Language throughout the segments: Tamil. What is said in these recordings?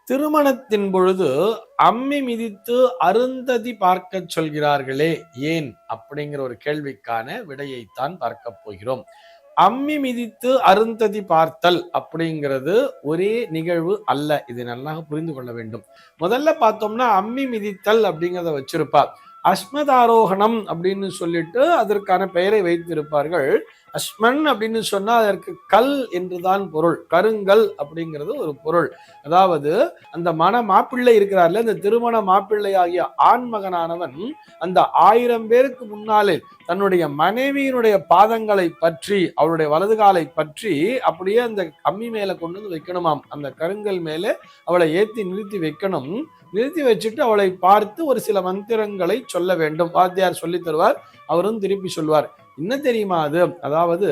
திருமணத்தின் பொழுது அம்மி மிதித்து அருந்ததி பார்க்கச் சொல்கிறார்களே ஏன் அப்படிங்கிற ஒரு கேள்விக்கான விடையைத்தான் பார்க்க போகிறோம். அம்மி மிதித்து அருந்ததி பார்த்தல் அப்படிங்கிறது ஒரே நிகழ்வு அல்ல. இது நல்லா புரிந்து கொள்ள வேண்டும். முதல்ல பார்த்தோம்னா அம்மி மிதித்தல் அப்படிங்கிறத வச்சிருப்பார். அஸ்மதாரோகணம் அப்படின்னு சொல்லிட்டு அதற்கான பெயரை வைத்திருப்பார்கள். அஸ்மன் அப்படின்னு சொன்னா அதற்கு கல் என்றுதான் பொருள். கருங்கல் அப்படிங்கிறது ஒரு பொருள். அதாவது அந்த மாப்பிள்ளை இருக்கிறார்ல, இந்த திருமண மாப்பிள்ளை ஆகிய ஆண் மகனானவன் அந்த 1000 பேருக்கு முன்னாலே தன்னுடைய மனைவியினுடைய பாதங்களை பற்றி, அவருடைய வலது காலை பற்றி அப்படியே அந்த அம்மி மேல கொண்டு வந்து வைக்கணுமாம். அந்த கருங்கல் மேலே அவளை ஏத்தி நிறுத்தி வைக்கணும். நிறுத்தி வச்சுட்டு அவளை பார்த்து ஒரு சில மந்திரங்களை சொல்ல வேண்டும். வாத்தியார் சொல்லி தருவார், அவரும் திருப்பி சொல்வார். என்ன தெரியுமா அது? அதாவது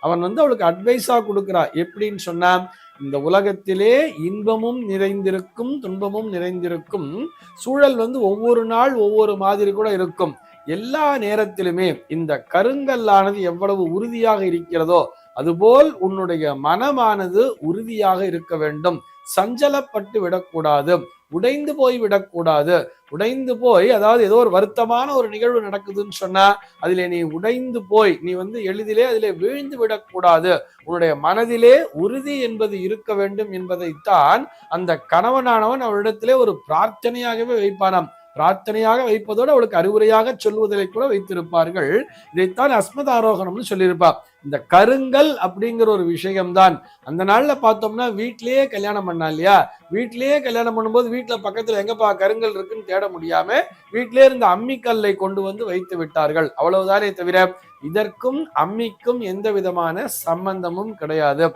அவன் அவளுக்கு அட்வைஸா கொடுக்கிறா. எப்படின்னு சொன்னா, இந்த உலகத்திலே இன்பமும் நிறைந்திருக்கும், துன்பமும் நிறைந்திருக்கும். சூழல் ஒவ்வொரு நாள் ஒவ்வொரு மாதிரி கூட இருக்கும். எல்லா நேரத்திலுமே இந்த கருங்கல்லானது எவ்வளவு உறுதியாக இருக்கிறதோ அதுபோல் உன்னுடைய மனமானது உறுதியாக இருக்க வேண்டும். சஞ்சலப்பட்டு விடக்கூடாது, உடைந்து போய் விடக்கூடாது. உடைந்து போய், அதாவது ஏதோ ஒரு வருத்தமான ஒரு நிகழ்வு நடக்குதுன்னு சொன்னா அதிலே நீ உடைந்து போய் நீ எளிதிலே அதிலே வீழ்ந்து விடக்கூடாது. உன்னுடைய மனதிலே உறுதி என்பது இருக்க வேண்டும் என்பதைத்தான் அந்த கணவனானவன் அவளிடத்திலே ஒரு பிரார்த்தனையாகவே வைப்பானாம். பிரார்த்தனையாக வைப்பதோடு அவளுக்கு அறிவுரையாக சொல்வதை கூட வைத்திருப்பார்கள். இதைத்தான் அஸ்மதாரோகணம்னு சொல்லியிருப்பார். இந்த கருங்கல் அப்படிங்கிற ஒரு விஷயம்தான் அந்த நாள்ல பார்த்தோம்னா வீட்டிலேயே கல்யாணம் பண்ணா இல்லையா? வீட்டிலேயே கல்யாணம் பண்ணும்போது வீட்டுல பக்கத்துல எங்கப்பா கருங்கல் இருக்குன்னு தேட முடியாம வீட்டிலே இருந்த அம்மிக்கல்லை கொண்டு வைத்து விட்டார்கள். அவ்வளவுதானே தவிர இதற்கும் அம்மிக்கும் எந்த விதமான சம்பந்தமும் கிடையாது.